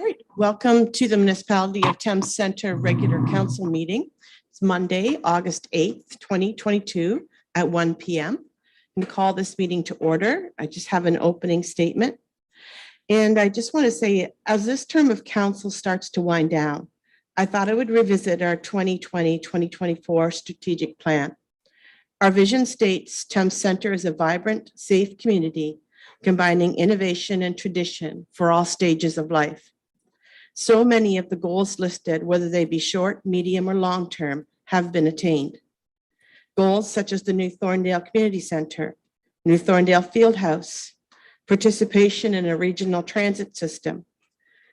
All right, welcome to the Municipality of Thames Centre regular council meeting. It's Monday, August 8th, 2022 at 1 p.m. And call this meeting to order. I just have an opening statement. And I just want to say, as this term of council starts to wind down, I thought I would revisit our 2020-2024 strategic plan. Our vision states Thames Centre is a vibrant, safe community, combining innovation and tradition for all stages of life. So many of the goals listed, whether they be short, medium, or long-term, have been attained. Goals such as the new Thorndale Community Centre, new Thorndale Fieldhouse, participation in a regional transit system,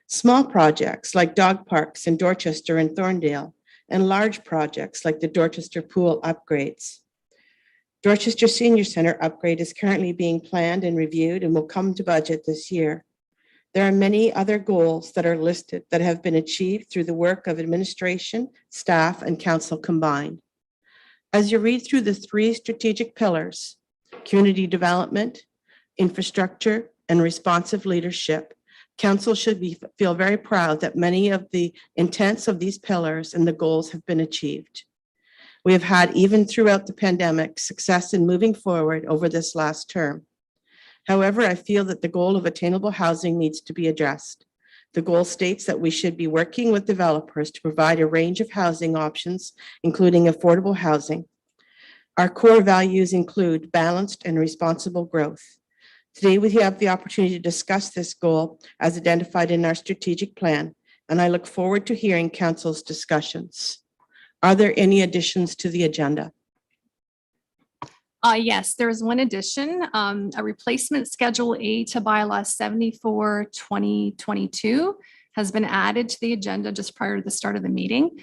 small projects like dog parks in Dorchester and Thorndale, and large projects like the Dorchester Pool upgrades. Dorchester Senior Centre upgrade is currently being planned and reviewed and will come to budget this year. There are many other goals that are listed that have been achieved through the work of administration, staff, and council combined. As you read through the three strategic pillars, community development, infrastructure, and responsive leadership, council should feel very proud that many of the intents of these pillars and the goals have been achieved. We have had, even throughout the pandemic, success in moving forward over this last term. However, I feel that the goal of attainable housing needs to be addressed. The goal states that we should be working with developers to provide a range of housing options, including affordable housing. Our core values include balanced and responsible growth. Today, we have the opportunity to discuss this goal as identified in our strategic plan, and I look forward to hearing council's discussions. Are there any additions to the agenda? Yes, there is one addition, a replacement Schedule A to bylaw 74/2022 has been added to the agenda just prior to the start of the meeting.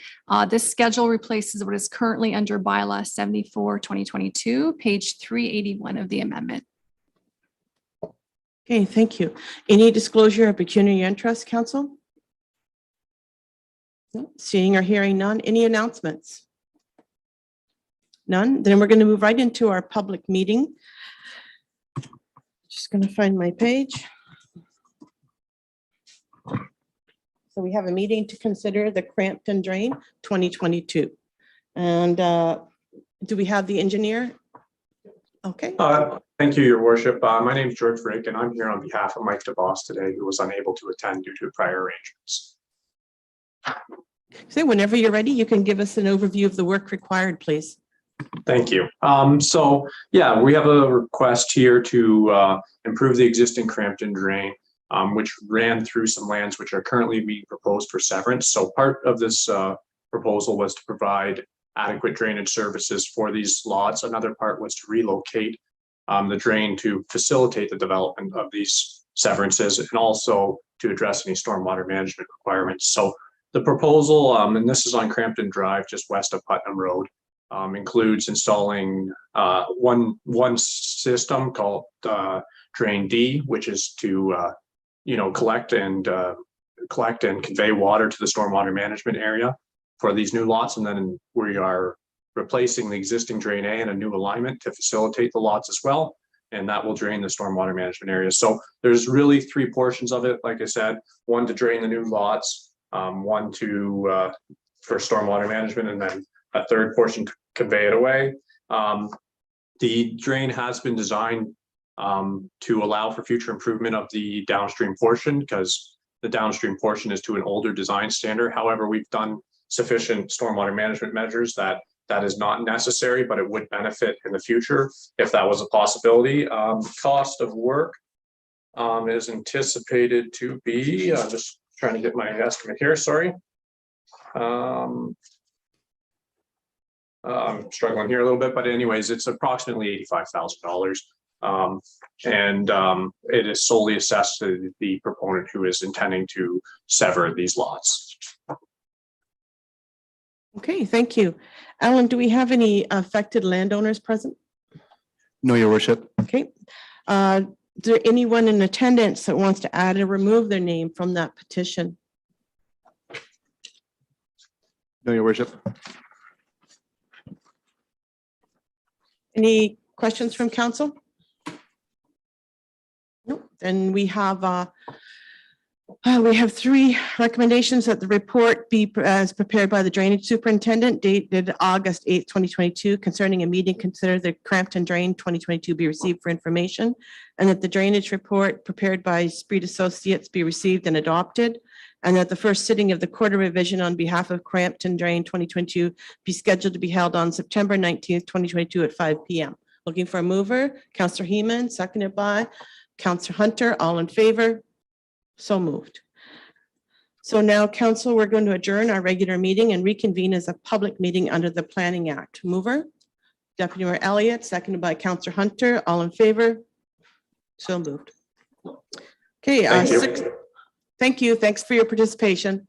This schedule replaces what is currently under bylaw 74/2022, page 381 of the amendment. Okay, thank you. Any disclosure of pecuniary interest, council? No, seeing or hearing none. Any announcements? None. Then we're going to move right into our public meeting. Just going to find my page. So we have a meeting to consider the Crampton Drain 2022. And do we have the engineer? Okay. Thank you, Your Worship. My name is George Frick, and I'm here on behalf of Mike DeVos today, who was unable to attend due to prior arrangements. So whenever you're ready, you can give us an overview of the work required, please. Thank you. So yeah, we have a request here to improve the existing Crampton drain, which ran through some lands which are currently being proposed for severance. So part of this proposal was to provide adequate drainage services for these lots. Another part was to relocate the drain to facilitate the development of these severances and also to address any stormwater management requirements. So the proposal, and this is on Crampton Drive, just west of Putnam Road, includes installing one system called Drain D, which is to collect and convey water to the stormwater management area for these new lots, and then we are replacing the existing Drain A in a new alignment to facilitate the lots as well, and that will drain the stormwater management area. So there's really three portions of it. Like I said, one to drain the new lots, one to for stormwater management, and then a third portion to convey it away. The drain has been designed to allow for future improvement of the downstream portion because the downstream portion is to an older design standard. However, we've done sufficient stormwater management measures that is not necessary, but it would benefit in the future if that was a possibility. Cost of work is anticipated to be, just trying to get my estimate here, sorry. I'm struggling here a little bit, but anyways, it's approximately $85,000. And it is solely assessed to the proponent who is intending to sever these lots. Okay, thank you. Alan, do we have any affected landowners present? No, Your Worship. Okay. Is there anyone in attendance that wants to add or remove their name from that petition? No, Your Worship. Any questions from council? No. Then we have We have three recommendations that the report be as prepared by the drainage superintendent dated August 8th, 2022 concerning a meeting considered the Crampton Drain 2022 be received for information, and that the drainage report prepared by Speed Associates be received and adopted, and that the first sitting of the quarter revision on behalf of Crampton Drain 2022 be scheduled to be held on September 19th, 2022 at 5 p.m. Looking for a mover, Councillor Heeman, seconded by Councillor Hunter. All in favor? So moved. So now, council, we're going to adjourn our regular meeting and reconvene as a public meeting under the Planning Act. Mover, Deputy Mayor Elliott, seconded by Councillor Hunter. All in favor? So moved. Okay. Thank you. Thank you. Thanks for your participation.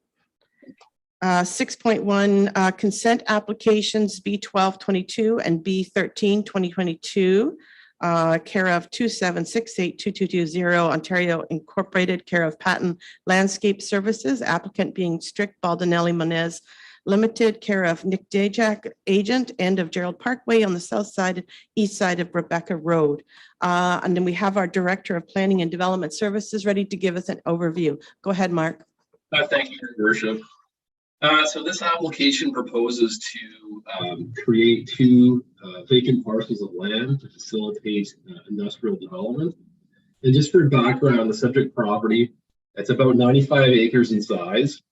6.1 consent applications B1222 and B13 2022. Care of 27682220 Ontario Incorporated, care of Patent Landscape Services, applicant being Strict Baldinelli Monez Limited, care of Nick Dajak, agent, end of Gerald Parkway on the south side, east side of Rebecca Road. And then we have our Director of Planning and Development Services ready to give us an overview. Go ahead, Mark. Thank you, Your Worship. So this application proposes to create two vacant parcels of land to facilitate industrial development. And just for background, the subject property, it's about 95 acres in size,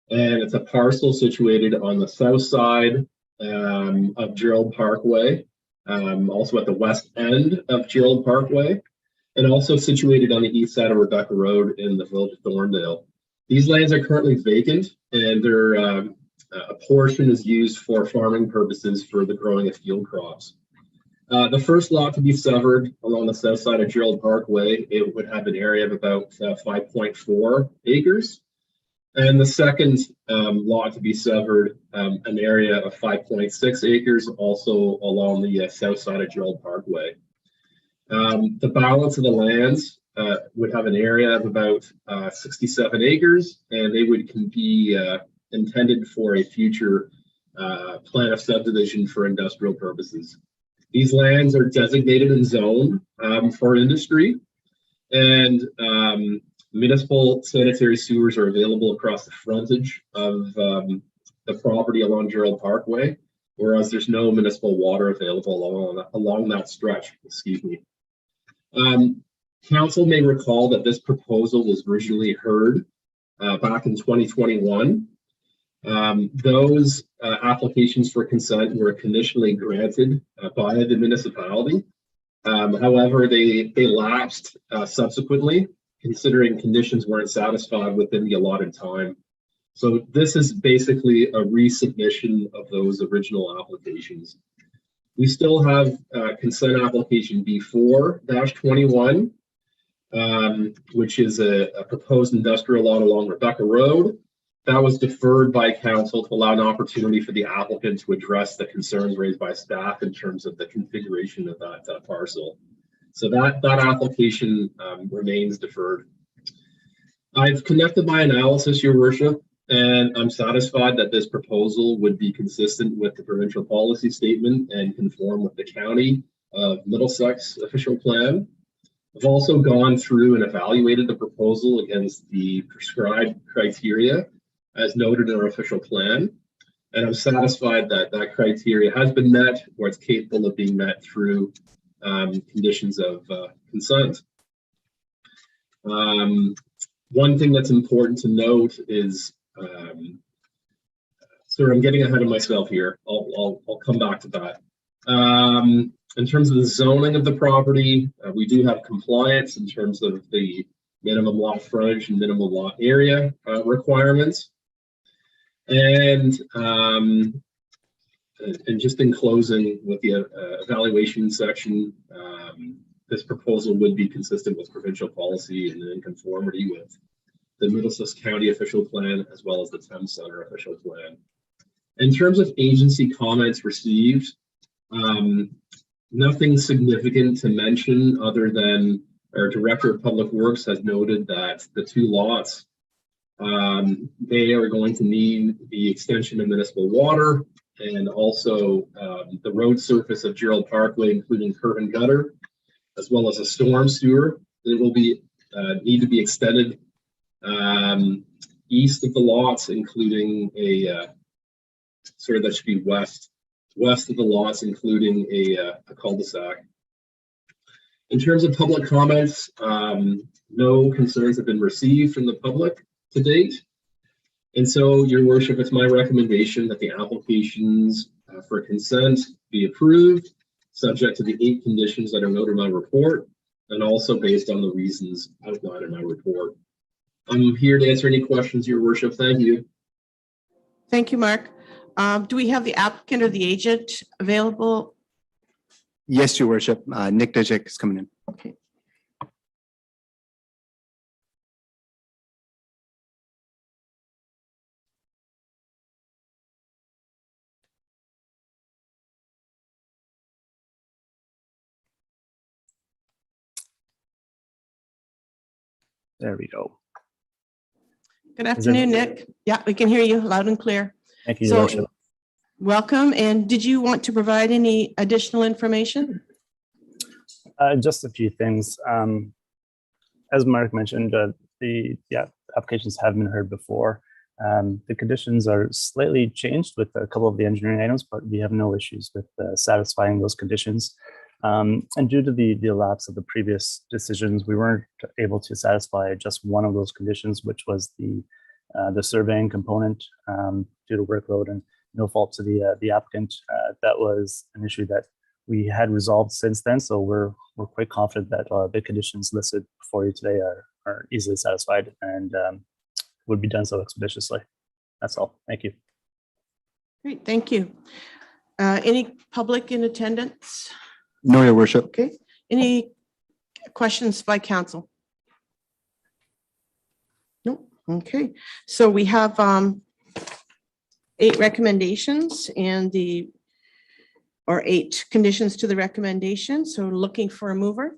and it's a parcel situated on the south side of Gerald Parkway, also at the west end of Gerald Parkway, and also situated on the east side of Rebecca Road in the village of Thorndale. These lands are currently vacant, and they're, a portion is used for farming purposes for the growing of field crops. The first lot to be severed along the south side of Gerald Parkway, it would have an area of about 5.4 acres. And the second lot to be severed, an area of 5.6 acres, also along the south side of Gerald Parkway. The balance of the lands would have an area of about 67 acres, and they would be intended for a future plan of subdivision for industrial purposes. These lands are designated and zoned for industry, and municipal sanitary sewers are available across the frontage of the property along Gerald Parkway, whereas there's no municipal water available along that stretch. Excuse me. Council may recall that this proposal was originally heard back in 2021. Those applications for consent were conditionally granted by the municipality. However, they lapsed subsequently, considering conditions weren't satisfied within the allotted time. So this is basically a resubmission of those original applications. We still have consent application B4-21, which is a proposed industrial lot along Rebecca Road. That was deferred by council to allow an opportunity for the applicant to address the concerns raised by staff in terms of the configuration of that parcel. So that application remains deferred. I've conducted my analysis, Your Worship, and I'm satisfied that this proposal would be consistent with the provincial policy statement and conform with the County of Middlesex official plan. I've also gone through and evaluated the proposal against the prescribed criteria as noted in our official plan, and I'm satisfied that that criteria has been met or it's capable of being met through conditions of consent. One thing that's important to note is, sorry, I'm getting ahead of myself here. I'll come back to that. In terms of the zoning of the property, we do have compliance in terms of the minimum lot frontage and minimum lot area requirements. And just in closing with the evaluation section, this proposal would be consistent with provincial policy and in conformity with the Middlesex County official plan as well as the Thames Center official plan. In terms of agency comments received, nothing significant to mention other than our Director of Public Works has noted that the two lots, they are going to need the extension of municipal water and also the road surface of Gerald Parkway, including curb and gutter, as well as a storm sewer. It will be need to be extended East of the lots, including sorry, that should be west of the lots, including a cul-de-sac. In terms of public comments, no concerns have been received from the public to date. And so, Your Worship, it's my recommendation that the applications for consent be approved, subject to the 8 conditions that are noted in my report, and also based on the reasons outlined in my report. I'm here to answer any questions, Your Worship. Thank you. Thank you, Mark. Do we have the applicant or the agent available? Yes, Your Worship. Nick Dejek is coming in. Okay. There we go. Good afternoon, Nick. Yeah, we can hear you loud and clear. Thank you, Your Worship. So, welcome. And did you want to provide any additional information? Just a few things. As Mark mentioned, the applications have been heard before. The conditions are slightly changed with a couple of the engineering items, but we have no issues with satisfying those conditions. And due to the lapse of the previous decisions, we weren't able to satisfy just one of those conditions, which was the surveying component due to workload and no fault to the applicant. That was an issue that we had resolved since then, so we're quite confident that the conditions listed before you today are easily satisfied and would be done so expeditiously. That's all. Thank you. Great, thank you. Any public in attendance? No, Your Worship. Okay. Any questions by council? No. Okay. So we have 8 recommendations and 8 conditions to the recommendation. So looking for a mover.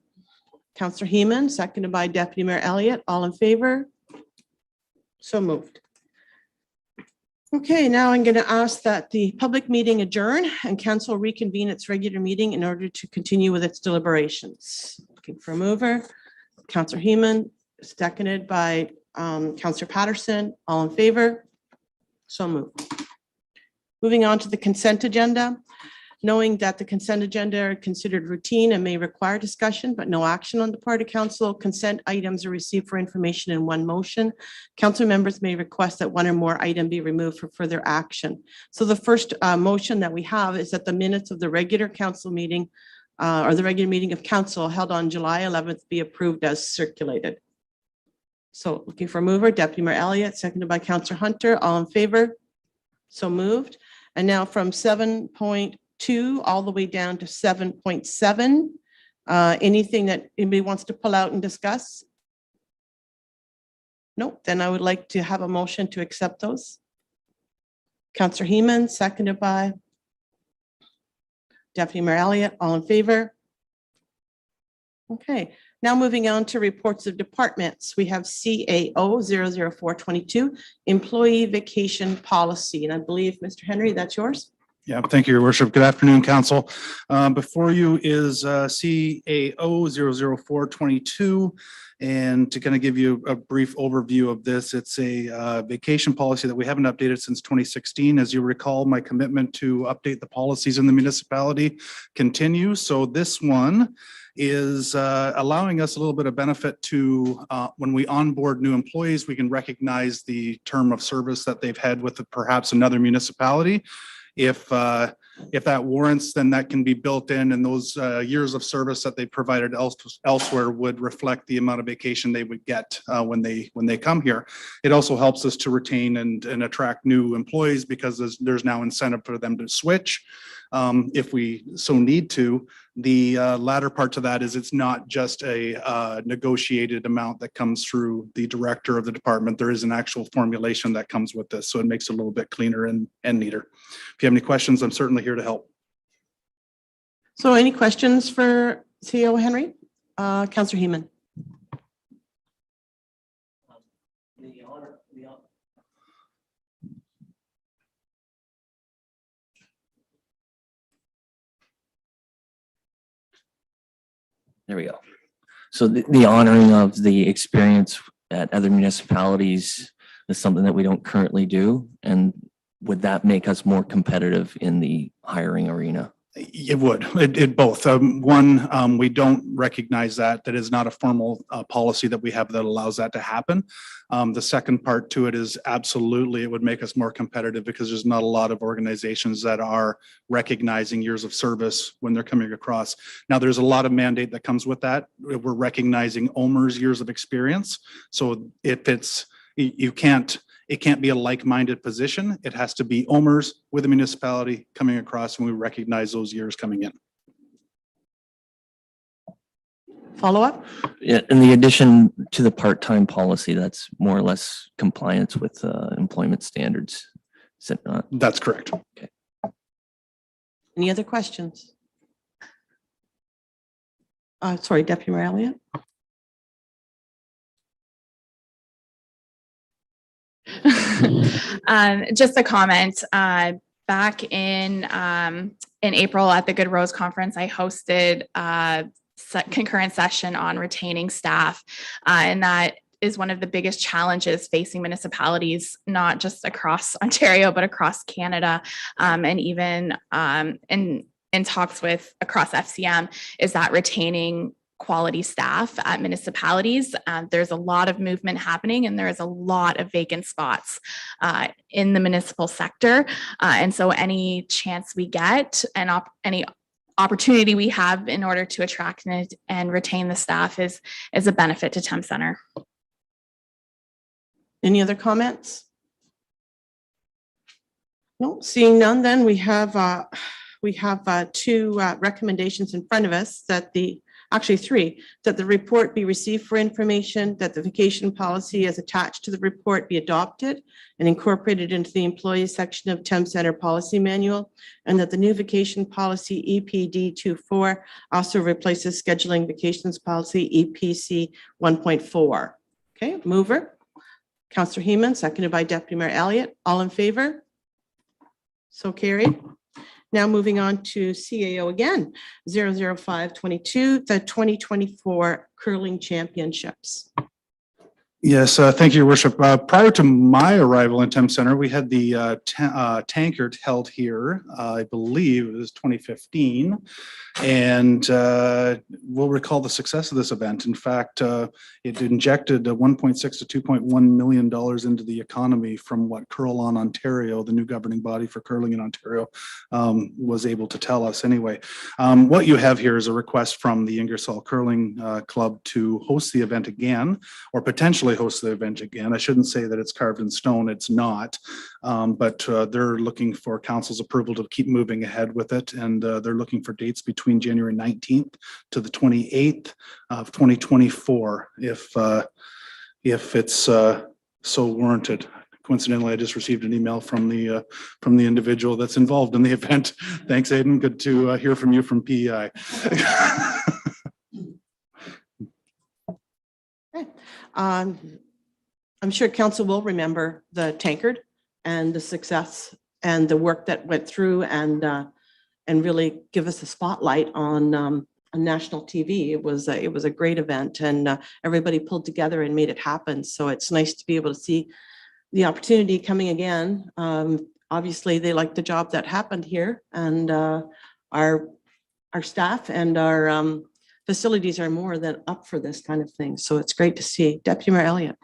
Councillor Heeman, seconded by Deputy Mayor Elliott. All in favor? So moved. Okay, now I'm going to ask that the public meeting adjourn and council reconvene its regular meeting in order to continue with its deliberations. Looking for a mover. Councillor Heeman, seconded by Councillor Patterson. All in favor? So moved. Moving on to the consent agenda. Knowing that the consent agenda are considered routine and may require discussion, but no action on the part of council, consent items are received for information in one motion. Council members may request that one or more item be removed for further action. So the first motion that we have is that the minutes of the regular council meeting or the regular meeting of council held on July 11th be approved as circulated. So looking for a mover, Deputy Mayor Elliott, seconded by Councillor Hunter. All in favor? So moved. And now from 7.2 all the way down to 7.7. Anything that anybody wants to pull out and discuss? Nope. Then I would like to have a motion to accept those. Councillor Heeman, seconded by Deputy Mayor Elliott. All in favor? Okay. Now moving on to reports of departments. We have CAO 00422, Employee Vacation Policy. And I believe, Mr. Henry, that's yours. Yeah, thank you, Your Worship. Good afternoon, Council. Before you is CAO 00422. And to kind of give you a brief overview of this, it's a vacation policy that we haven't updated since 2016. As you recall, my commitment to update the policies in the municipality continues. So this one is allowing us a little bit of benefit to when we onboard new employees, we can recognize the term of service that they've had with perhaps another municipality. If that warrants, then that can be built in, and those years of service that they provided elsewhere would reflect the amount of vacation they would get when they come here. It also helps us to retain and attract new employees because there's now incentive for them to switch if we so need to. The latter part to that is it's not just a negotiated amount that comes through the director of the department. There is an actual formulation that comes with this, so it makes it a little bit cleaner and neater. If you have any questions, I'm certainly here to help. So any questions for CEO Henry? Councillor Heeman. There we go. So the honoring of the experience at other municipalities is something that we don't currently do? And would that make us more competitive in the hiring arena? It would, it both. One, we don't recognize that. That is not a formal policy that we have that allows that to happen. The second part to it is absolutely, it would make us more competitive because there's not a lot of organizations that are recognizing years of service when they're coming across. Now, there's a lot of mandate that comes with that. We're recognizing OMER's years of experience. So if it's, it can't be a like-minded position. It has to be OMERS with a municipality coming across, and we recognize those years coming in. Follow up? Yeah, in the addition to the part-time policy, that's more or less compliance with employment standards. Is it not? That's correct. Any other questions? Sorry, Deputy Mayor Elliott. Just a comment. Back in April at the Good Rose Conference, I hosted a concurrent session on retaining staff, and that is one of the biggest challenges facing municipalities, not just across Ontario, but across Canada, and even in talks with across FCM, is that retaining quality staff at municipalities. There's a lot of movement happening, and there's a lot of vacant spots in the municipal sector. And so any chance we get and any opportunity we have in order to attract and retain the staff is a benefit to Thames Centre. Any other comments? No, seeing none, then we have two recommendations in front of us that actually three, that the report be received for information, that the vacation policy as attached to the report be adopted and incorporated into the employee section of Thames Centre policy manual, and that the new vacation policy EPD 24 also replaces scheduling vacations policy EPC 1.4. Okay, mover. Councillor Heeman, seconded by Deputy Mayor Elliott. All in favor? So carried. Now moving on to CAO again, 00522, the 2024 Curling Championships. Yes, thank you, Your Worship. Prior to my arrival in Thames Centre, we had the tankard held here, I believe it was 2015. And we'll recall the success of this event. In fact, it injected $1.6 to $2.1 million into the economy from what Curl On Ontario, the new governing body for curling in Ontario, was able to tell us anyway. What you have here is a request from the Ingersoll Curling Club to host the event again, or potentially host the event again. I shouldn't say that it's carved in stone, it's not, but they're looking for council's approval to keep moving ahead with it, and they're looking for dates between January 19th to the 28th of 2024, if it's so warranted. Coincidentally, I just received an email from the individual that's involved in the event. Thanks, Aidan. Good to hear from you from PEI. Okay. I'm sure council will remember the tankard and the success and the work that went through, and really give us a spotlight on national TV. It was a great event, and everybody pulled together and made it happen. So it's nice to be able to see the opportunity coming again. Obviously, they like the job that happened here, and our staff and our facilities are more than up for this kind of thing. So it's great to see. Deputy Mayor Elliott.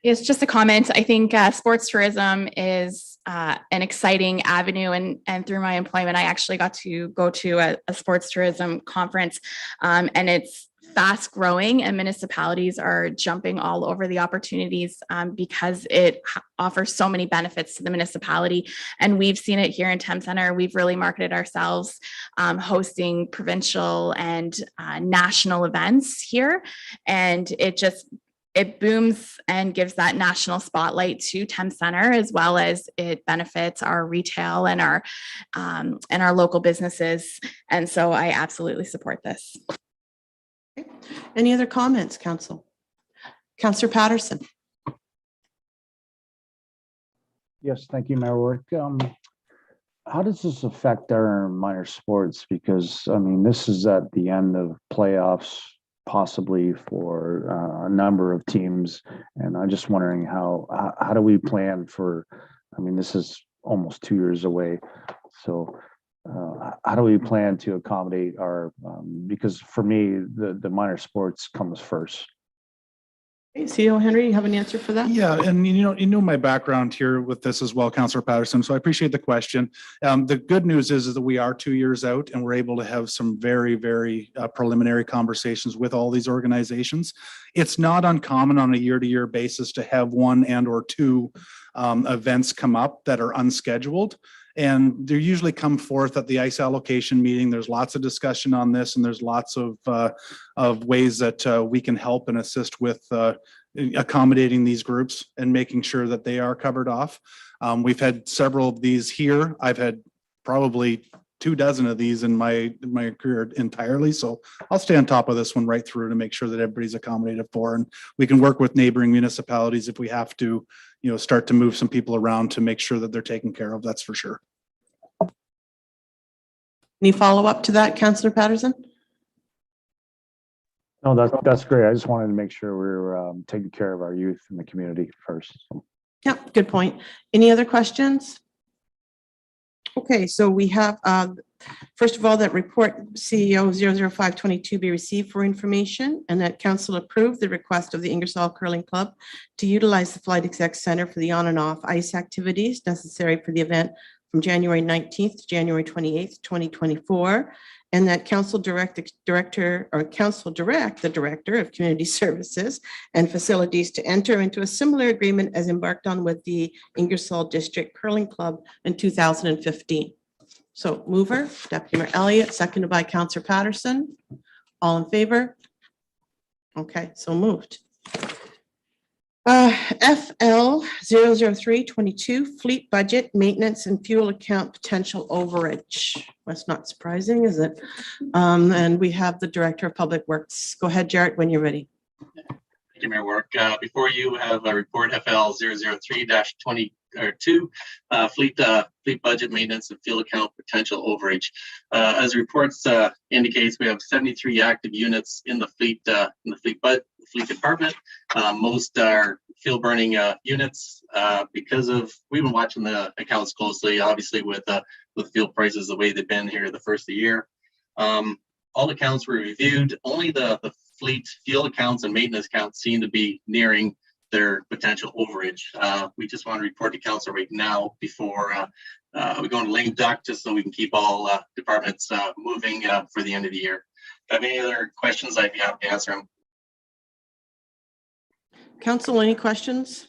Yes, just a comment. I think sports tourism is an exciting avenue, and through my employment, I actually got to go to a sports tourism conference, and it's fast growing, and municipalities are jumping all over the opportunities because it offers so many benefits to the municipality. And we've seen it here in Thames Centre. We've really marketed ourselves hosting provincial and national events here, and it booms and gives that national spotlight to Thames Centre, as well as it benefits our retail and our local businesses. And so I absolutely support this. Okay. Any other comments, council? Councillor Patterson. Yes, thank you, Mayor Work. How does this affect our minor sports? Because, I mean, this is at the end of playoffs possibly for a number of teams. And I'm just wondering how do we plan for, I mean, this is almost 2 years away. So how do we plan to accommodate our, because for me, the minor sports comes first. Okay, CEO Henry, you have an answer for that? Yeah, and you know my background here with this as well, Councillor Patterson, so I appreciate the question. The good news is that we are 2 years out and we're able to have some very, very preliminary conversations with all these organizations. It's not uncommon on a year-to-year basis to have one and or two events come up that are unscheduled. And they usually come forth at the ice allocation meeting. There's lots of discussion on this, and there's lots of ways that we can help and assist with accommodating these groups and making sure that they are covered off. We've had several of these here. I've had probably 24 of these in my career entirely. So I'll stay on top of this one right through to make sure that everybody's accommodated for, and we can work with neighboring municipalities if we have to, start to move some people around to make sure that they're taken care of. That's for sure. Any follow-up to that, Councillor Patterson? No, that's great. I just wanted to make sure we're taking care of our youth in the community first. Yeah, good point. Any other questions? Okay, so we have, first of all, that report CEO 00522 be received for information, and that council approved the request of the Ingersoll Curling Club to utilize the Flight Exec Center for the on and off ice activities necessary for the event from January 19th to January 28th, 2024, and that council direct the director of community services and facilities to enter into a similar agreement as embarked on with the Ingersoll District Curling Club in 2015. So mover, Deputy Mayor Elliott, seconded by Councillor Patterson. All in favor? Okay, so moved. FL 00322, fleet budget, maintenance and fuel account potential overage. That's not surprising, is it? And we have the Director of Public Works. Go ahead, Jarrett, when you're ready. Thank you, Mayor Work. Before you have a report FL 003-22, fleet budget maintenance and fuel account potential overage. As the reports indicates, we have 73 active units in the fleet department. Most are fuel burning units because of, we've been watching the accounts closely, obviously with fuel prices the way they've been here the first of the year. All accounts were reviewed. Only the fleet fuel accounts and maintenance accounts seem to be nearing their potential overage. We just want to report to council right now before we go into lame duck, just so we can keep all departments moving for the end of the year. If you have any other questions, I'd be happy to answer them. Council, any questions?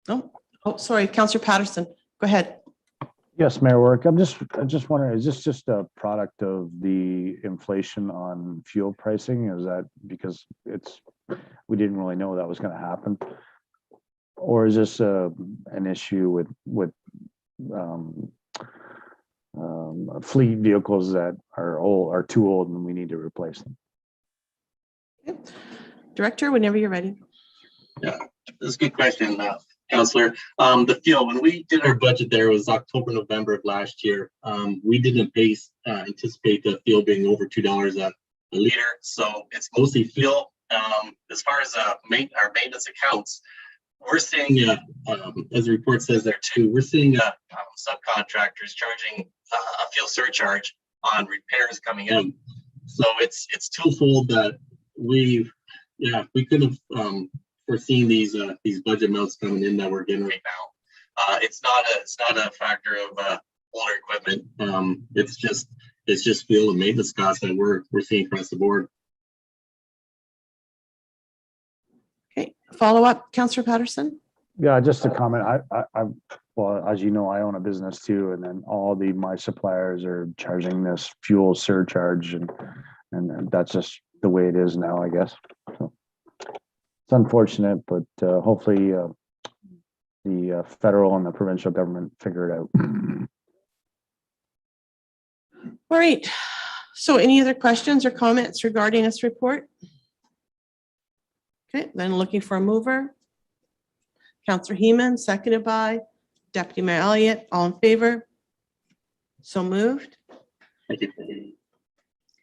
No? Oh, sorry, Councillor Patterson, go ahead. Yes, Mayor Work. I'm just wondering, is this just a product of the inflation on fuel pricing? Is that because we didn't really know that was going to happen? Or is this an issue with fleet vehicles that are too old and we need to replace them? Okay. Director, whenever you're ready. Yeah, that's a good question, Councillor. The fuel, when we did our budget there, it was October, November of last year. We didn't anticipate the fuel being over $2 a liter. So it's mostly fuel. As far as our maintenance accounts, we're seeing, as the report says there too, we're seeing subcontractors charging a fuel surcharge on repairs coming in. So it's twofold that we could have foreseen these budget amounts coming in that we're getting right now. It's not a factor of older equipment. It's just fuel and maintenance costs that we're seeing across the board. Okay, follow up, Councillor Patterson. Yeah, just a comment. Well, as you know, I own a business too, and then my suppliers are charging this fuel surcharge, and that's just the way it is now, I guess. So it's unfortunate, but hopefully the federal and the provincial government figure it out. All right. So any other questions or comments regarding this report? Okay, then looking for a mover. Councillor Heeman, seconded by Deputy Mayor Elliott. All in favor? So moved. Thank you.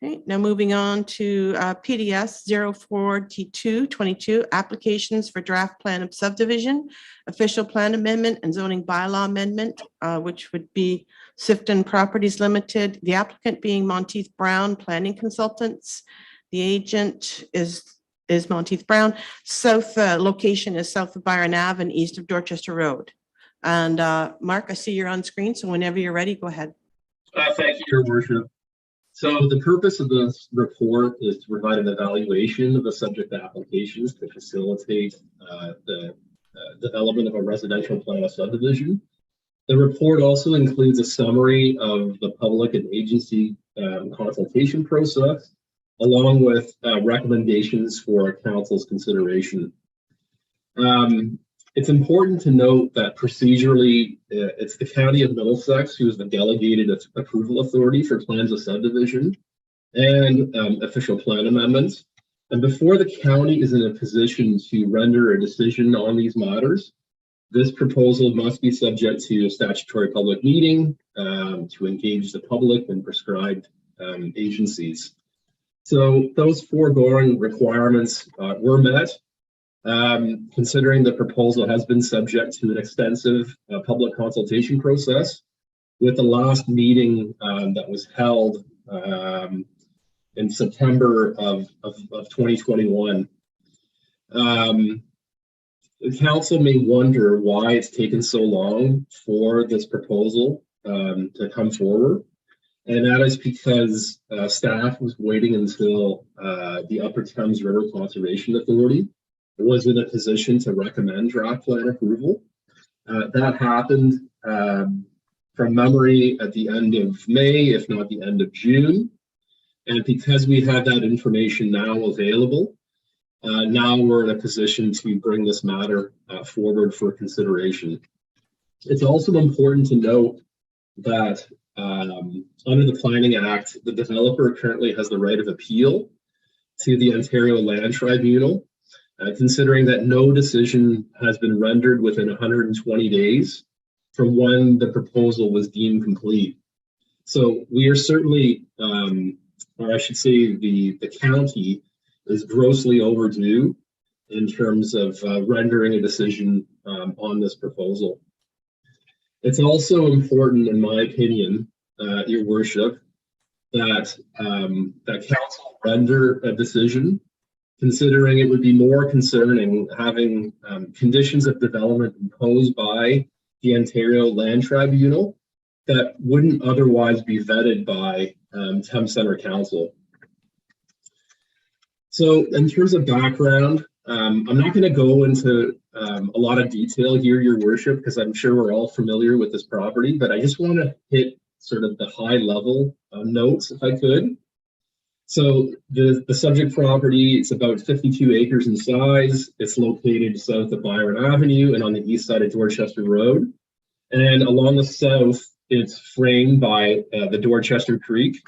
Okay, now moving on to PDS 04T222, applications for draft plan of subdivision, official plan amendment, and zoning bylaw amendment, which would be Sifton Properties Limited, the applicant being Monteith Brown Planning Consultants. The agent is Monteith Brown. South location is south of Byron Ave and east of Dorchester Road. And Mark, I see you're on screen, so whenever you're ready, go ahead. Thank you, Your Worship. So the purpose of this report is to provide an evaluation of the subject applications to facilitate the development of a residential plan of subdivision. The report also includes a summary of the public and agency consultation process, along with recommendations for council's consideration. It's important to note that procedurally, it's the County of Middlesex who is the delegated approval authority for plans of subdivision and official plan amendments. And before the county is in a position to render a decision on these matters, this proposal must be subject to a statutory public meeting to engage the public and prescribed agencies. So those foregoing requirements were met. Considering the proposal has been subject to an extensive public consultation process, with the last meeting that was held in September of 2021. The council may wonder why it's taken so long for this proposal to come forward. And that is because staff was waiting until the Upper Thames River Conservation Authority was in a position to recommend draft plan approval. That happened from memory at the end of May, if not the end of June. And because we have that information now available, now we're in a position to bring this matter forward for consideration. It's also important to note that under the Planning Act, the developer currently has the right of appeal to the Ontario Land Tribunal, considering that no decision has been rendered within 120 days from when the proposal was deemed complete. So we are certainly, or I should say the county is grossly overdue in terms of rendering a decision on this proposal. It's also important, in my opinion, Your Worship, that council render a decision, considering it would be more concerning having conditions of development imposed by the Ontario Land Tribunal that wouldn't otherwise be vetted by Thames Centre Council. So in terms of background, I'm not going to go into a lot of detail here, Your Worship, because I'm sure we're all familiar with this property, but I just want to hit sort of the high level notes, if I could. So the subject property, it's about 52 acres in size. It's located south of Byron Avenue and on the east side of Dorchester Road. And along the south, it's framed by the Dorchester Creek.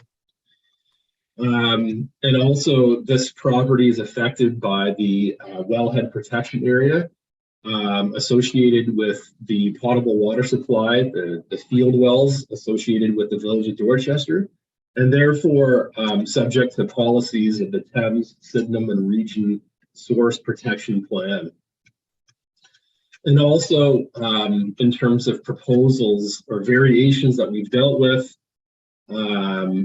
And also this property is affected by the wellhead protection area associated with the potable water supply, the field wells associated with the village of Dorchester, and therefore subject to policies of the Thames, Sydenham, and Region Source Protection Plan. And also in terms of proposals or variations that we've dealt with,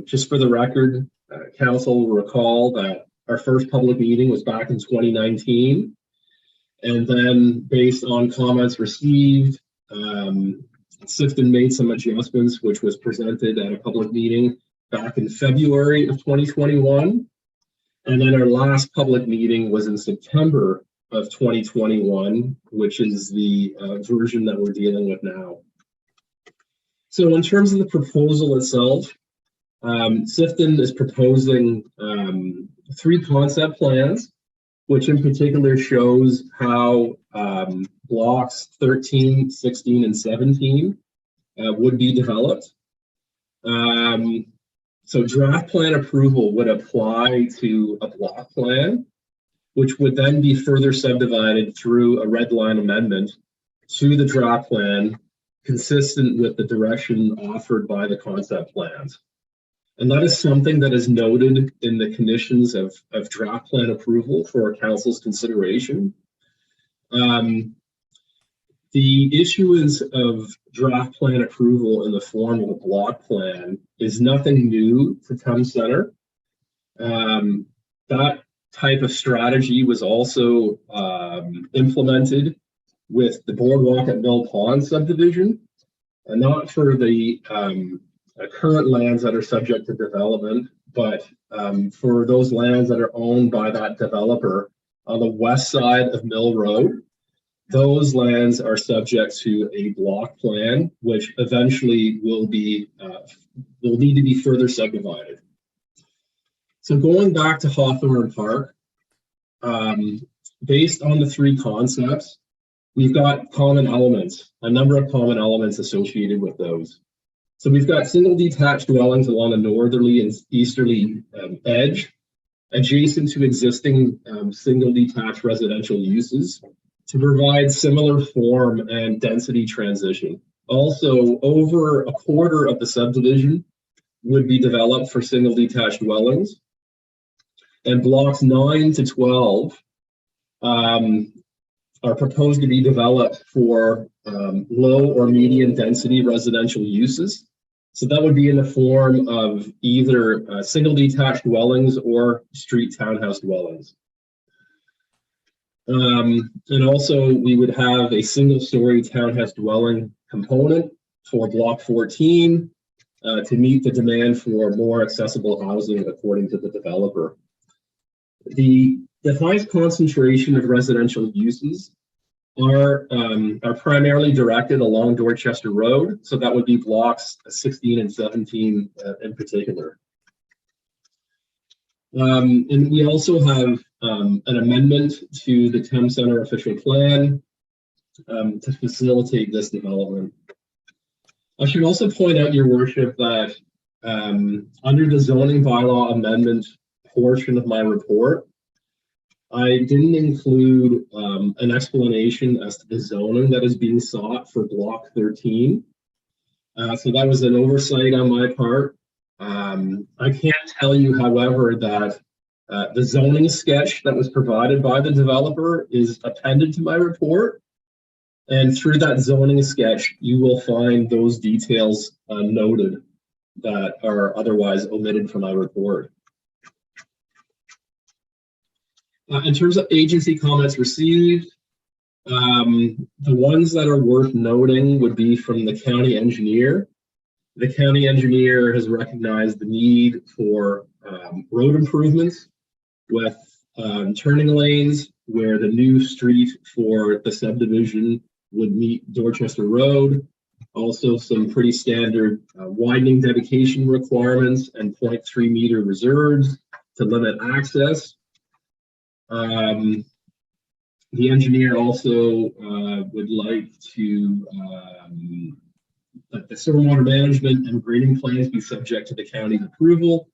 just for the record, council will recall that our first public meeting was back in 2019. And then based on comments received, Sifton made some adjustments, which was presented at a public meeting back in February of 2021. And then our last public meeting was in September of 2021, which is the version that we're dealing with now. So in terms of the proposal itself, Sifton is proposing 3 concept plans, which in particular shows how blocks 13, 16, and 17 would be developed. So draft plan approval would apply to a block plan, which would then be further subdivided through a red line amendment to the draft plan, consistent with the direction offered by the concept plans. And that is something that is noted in the conditions of draft plan approval for council's consideration. The issuance of draft plan approval in the form of a block plan is nothing new to Thames Centre. That type of strategy was also implemented with the Boardwalk at Mill Pond subdivision, and not for the current lands that are subject to development, but for those lands that are owned by that developer on the west side of Mill Road. Those lands are subject to a block plan, which eventually will need to be further subdivided. So going back to Hawthorne Park, based on the three concepts, we've got common elements, a number of common elements associated with those. So we've got single detached dwellings along a northerly and easterly edge, adjacent to existing single detached residential uses, to provide similar form and density transition. Also, over a quarter of the subdivision would be developed for single detached dwellings. And blocks 9 to 12 are proposed to be developed for low or medium density residential uses. So that would be in the form of either single detached dwellings or street townhouse dwellings. And also we would have a single story townhouse dwelling component for block 14 to meet the demand for more accessible housing according to the developer. The highest concentration of residential uses are primarily directed along Dorchester Road. So that would be blocks 16 and 17 in particular. And we also have an amendment to the Thames Centre official plan to facilitate this development. I should also point out, Your Worship, that under the zoning bylaw amendment portion of my report, I didn't include an explanation as to the zoning that is being sought for block 13. So that was an oversight on my part. I can tell you, however, that the zoning sketch that was provided by the developer is appended to my report. And through that zoning sketch, you will find those details noted that are otherwise omitted from my report. In terms of agency comments received, the ones that are worth noting would be from the county engineer. The county engineer has recognized the need for road improvements with turning lanes where the new street for the subdivision would meet Dorchester Road. Also some pretty standard widening dedication requirements and 0.3 meter reserves to limit access. The engineer also would like to that the stormwater management and grading plans be subject to the county's approval,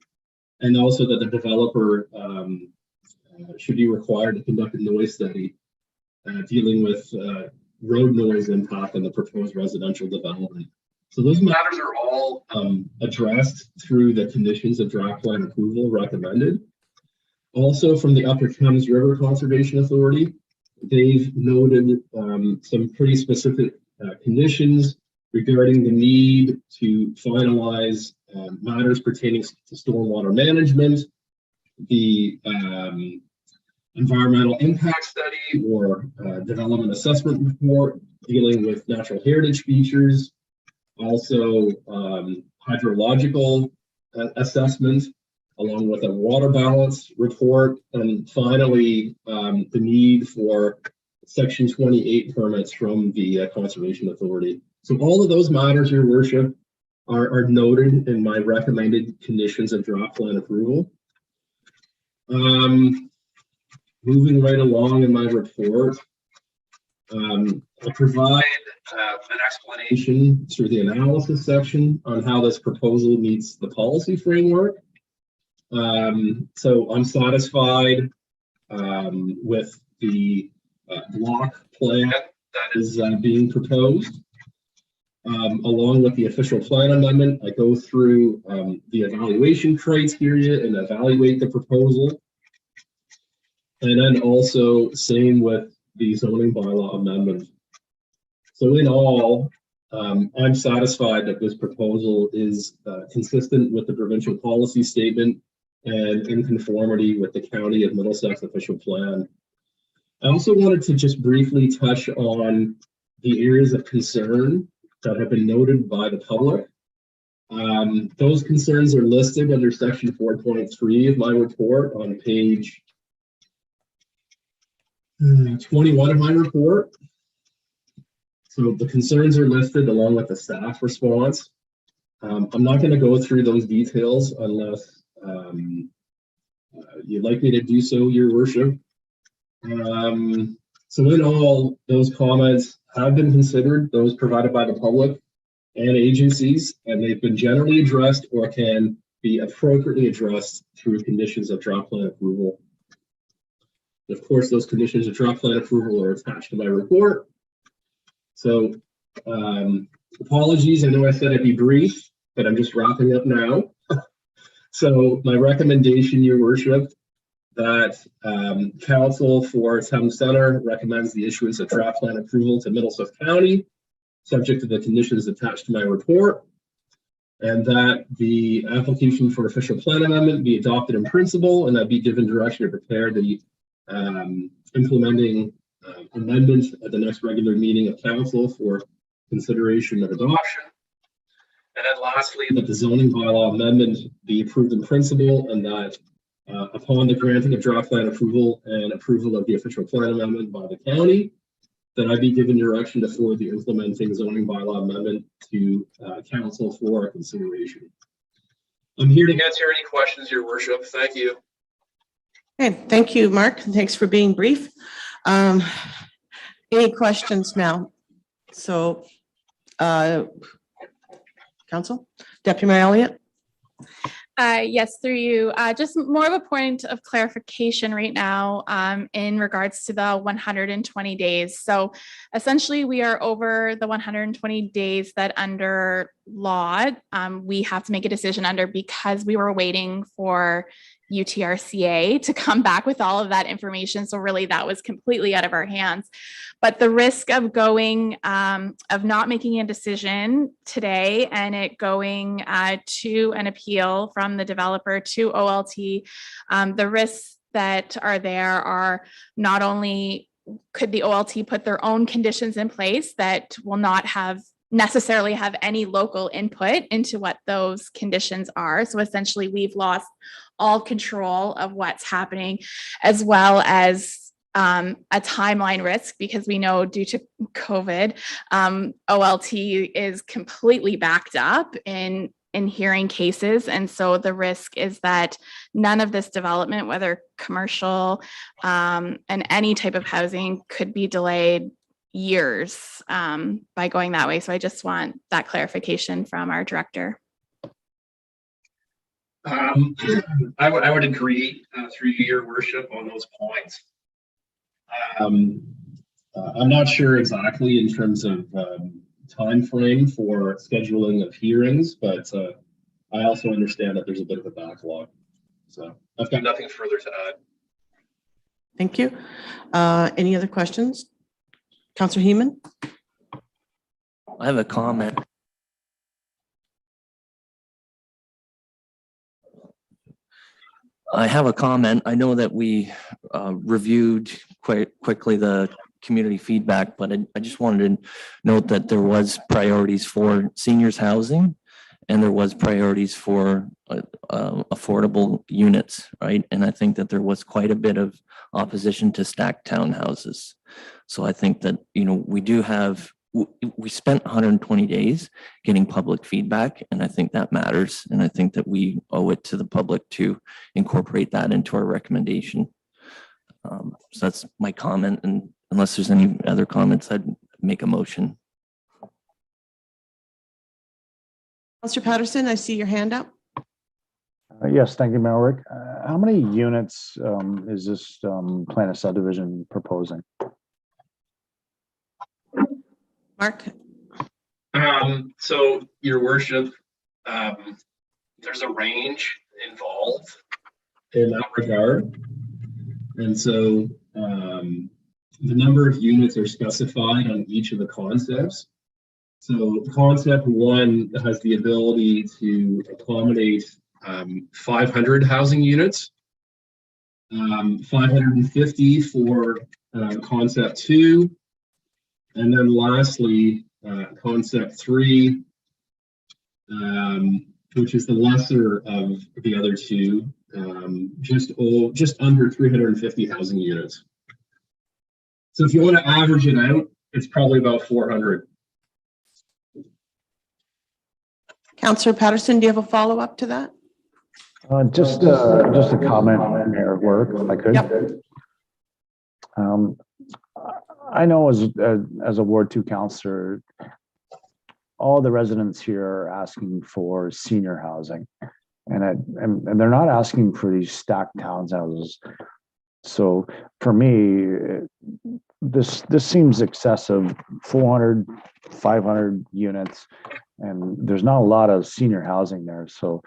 and also that the developer should be required to conduct a noise study dealing with road noise impact on the proposed residential development. So those matters are all addressed through the conditions of draft plan approval recommended. Also from the Upper Thames River Conservation Authority, they've noted some pretty specific conditions regarding the need to finalize matters pertaining to stormwater management, the environmental impact study or development assessment report dealing with natural heritage features, also hydrological assessment, along with a water balance report, and finally the need for Section 28 permits from the Conservation Authority. So all of those matters, Your Worship, are noted in my recommended conditions of draft plan approval. Moving right along in my report, I provide an explanation through the analysis section on how this proposal meets the policy framework. So I'm satisfied with the block plan that is being proposed. Along with the official plan amendment, I go through the evaluation criteria and evaluate the proposal. And then also same with the zoning bylaw amendment. So in all, I'm satisfied that this proposal is consistent with the provincial policy statement and in conformity with the County of Middlesex official plan. I also wanted to just briefly touch on the areas of concern that have been noted by the public. Those concerns are listed under section 4.3 of my report on page 21 of my report. So the concerns are listed along with the staff response. I'm not going to go through those details unless you'd like me to do so, Your Worship. So in all, those comments have been considered, those provided by the public and agencies, and they've been generally addressed or can be appropriately addressed through conditions of draft plan approval. Of course, those conditions of draft plan approval are attached to my report. So apologies, I know I said I'd be brief, but I'm just wrapping up now. So my recommendation, Your Worship, that Council for Thames Centre recommends the issuance of draft plan approval to Middlesex County, subject to the conditions attached to my report, and that the application for official plan amendment be adopted in principle, and that be given direction to prepare the implementing amendment at the next regular meeting of Council for consideration of adoption. And then lastly, that the zoning bylaw amendment be approved in principle, and that upon the granting of draft plan approval and approval of the official plan amendment by the county, that I be given direction to forward the implementing zoning bylaw amendment to Council for consideration. I'm here to answer any questions, Your Worship. Thank you. Okay, thank you, Mark. Thanks for being brief. Any questions now? So, Council, Deputy Mayor Elliott. Yes, through you. Just more of a point of clarification right now in regards to the 120 days. So essentially, we are over the 120 days that under law, we have to make a decision under, because we were waiting for UTRCA to come back with all of that information. So really that was completely out of our hands. But the risk of going, of not making a decision today and it going to an appeal from the developer to OLT, the risks that are there are not only could the OLT put their own conditions in place that will not necessarily have any local input into what those conditions are. So essentially we've lost all control of what's happening, as well as a timeline risk, because we know due to COVID, OLT is completely backed up in hearing cases. And so the risk is that none of this development, whether commercial and any type of housing, could be delayed years by going that way. So I just want that clarification from our director. I would agree through Your Worship on those points. I'm not sure exactly in terms of time frame for scheduling of hearings, but I also understand that there's a bit of a backlog. So I've got nothing further to add. Thank you. Any other questions? Councillor Heeman? I have a comment. I know that we reviewed quite quickly the community feedback, but I just wanted to note that there was priorities for seniors housing and there was priorities for affordable units, right? And I think that there was quite a bit of opposition to stacked townhouses. So I think that, we spent 120 days getting public feedback, and I think that matters. And I think that we owe it to the public to incorporate that into our recommendation. So that's my comment. And unless there's any other comments, I'd make a motion. Councillor Patterson, I see your hand up. Yes, thank you, Mayor Rick. How many units is this plan of subdivision proposing? Mark? So your worship, there's a range involved in that regard. And so the number of units are specified on each of the concepts. So concept one has the ability to accommodate 500 housing units, 550 for concept two, and then lastly, concept three, which is the lesser of the other two, just under 350 housing units. So if you want to average it out, it's probably about 400. Councillor Patterson, do you have a follow-up to that? Just a comment, Mayor Work, if I could. Yep. I know as a Ward 2 councillor, all the residents here are asking for senior housing, and they're not asking for these stacked townhouses. So for me, this seems excessive. 400, 500 units, and there's not a lot of senior housing there. So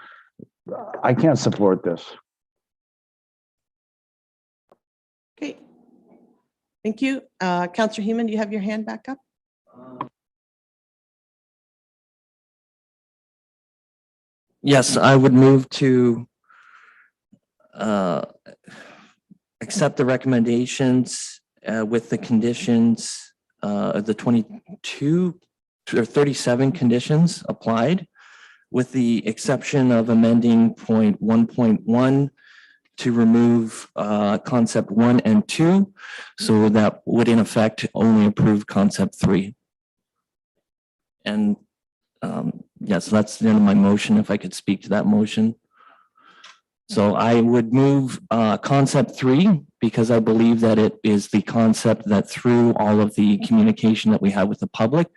I can't support this. Okay. Thank you. Councillor Heeman, do you have your hand back up? Yes, I would move to accept the recommendations with the conditions of the 22 or 37 conditions applied, with the exception of amending point 1.1 to remove concept 1 and 2. So that would in effect only approve concept 3. And yes, that's the end of my motion, if I could speak to that motion. So I would move concept 3 because I believe that it is the concept that through all of the communication that we have with the public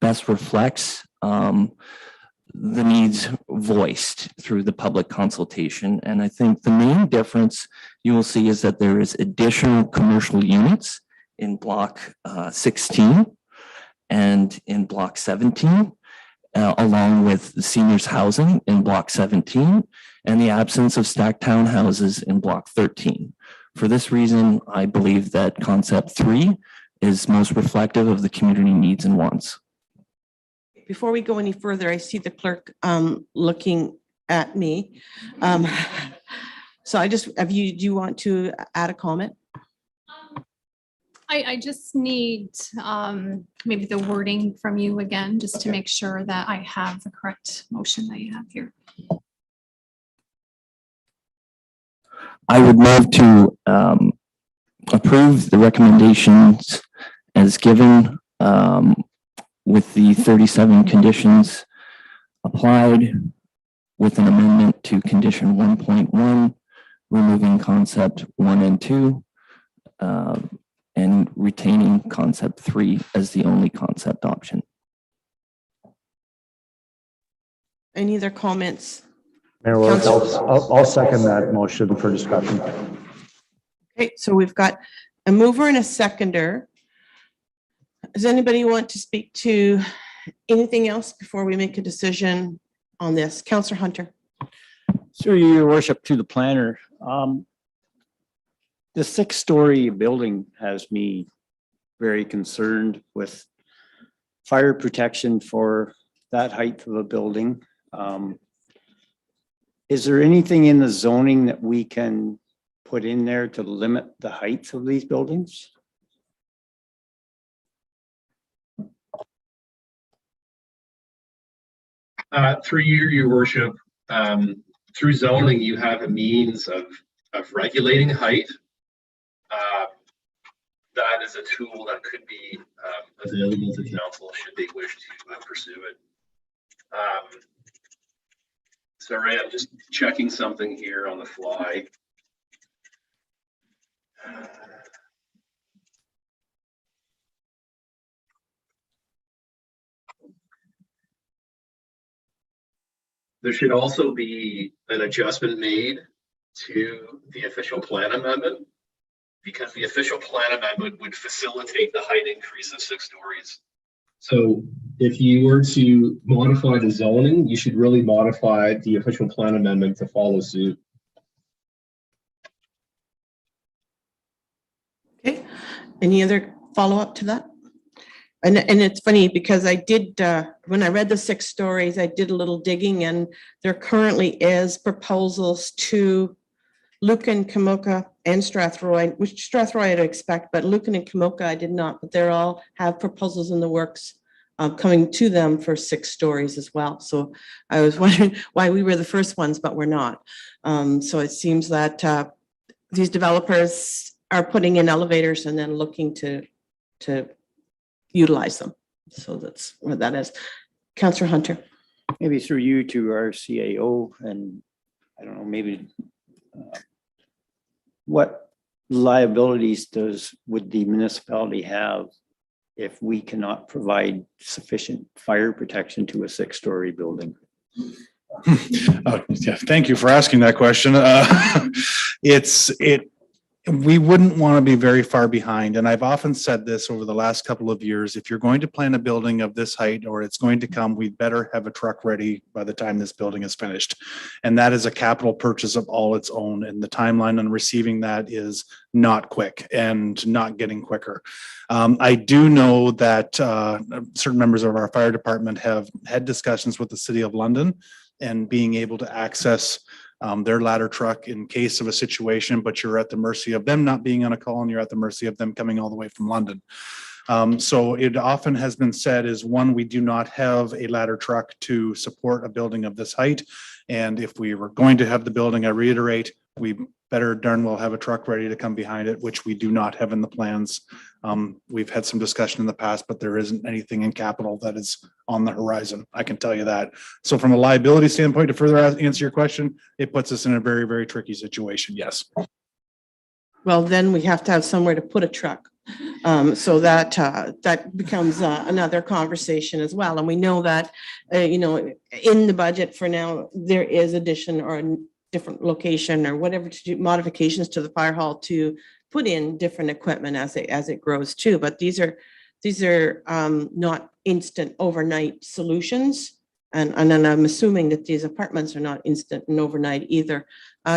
best reflects the needs voiced through the public consultation. And I think the main difference you will see is that there is additional commercial units in block 16 and in block 17. Along with the seniors housing in block 17 and the absence of stacked townhouses in block 13. For this reason, I believe that concept 3 is most reflective of the community needs and wants. Before we go any further, I see the clerk looking at me. So do you want to add a comment? I just need maybe the wording from you again, just to make sure that I have the correct motion that you have here. I would move to approve the recommendations as given with the 37 conditions applied, with an amendment to condition 1.1, removing concept 1 and 2, and retaining concept 3 as the only concept option. Any other comments? Mayor Work, I'll second that motion for discussion. Okay, so we've got a mover and a seconder. Does anybody want to speak to anything else before we make a decision on this? Councillor Hunter. Through your worship, to the planner, the 6-story building has me very concerned with fire protection for that height of a building. Is there anything in the zoning that we can put in there to limit the height of these buildings? Through your worship, through zoning, you have a means of regulating height. That is a tool that could be available to council should they wish to pursue it. Sorry, I'm just checking something here on the fly. There should also be an adjustment made to the official plan amendment, because the official plan amendment would facilitate the height increase of 6 stories. So if you were to modify the zoning, you should really modify the official plan amendment to follow suit. Okay, any other follow-up to that? And it's funny because I did, when I read the 6 stories, I did a little digging, and there currently is proposals to Lucan, Kamoka, and Strathroy, which Strathroy I'd expect, but Lucan and Kamoka I did not, but they're all have proposals in the works coming to them for 6 stories as well. So I was wondering why we were the first ones, but we're not. So it seems that these developers are putting in elevators and then looking to utilize them. So that's what that is. Councillor Hunter. Maybe through you to our CAO, and I don't know, maybe what liabilities would the municipality have if we cannot provide sufficient fire protection to a 6-story building? Yeah, thank you for asking that question. We wouldn't want to be very far behind. And I've often said this over the last couple of years, if you're going to plan a building of this height or it's going to come, we'd better have a truck ready by the time this building is finished. And that is a capital purchase of all its own. And the timeline on receiving that is not quick and not getting quicker. I do know that certain members of our fire department have had discussions with the City of London and being able to access their ladder truck in case of a situation, but you're at the mercy of them not being on a call and you're at the mercy of them coming all the way from London. So it often has been said is, one, we do not have a ladder truck to support a building of this height. And if we were going to have the building, I reiterate, we better darn well have a truck ready to come behind it, which we do not have in the plans. We've had some discussion in the past, but there isn't anything in capital that is on the horizon. I can tell you that. So from a liability standpoint, to further answer your question, it puts us in a very, very tricky situation. Yes. Well, then we have to have somewhere to put a truck. So that becomes another conversation as well. And we know that, in the budget for now, there is addition or a different location or whatever to do modifications to the fire hall to put in different equipment as it grows too. But these are not instant overnight solutions. And then I'm assuming that these apartments are not instant and overnight either.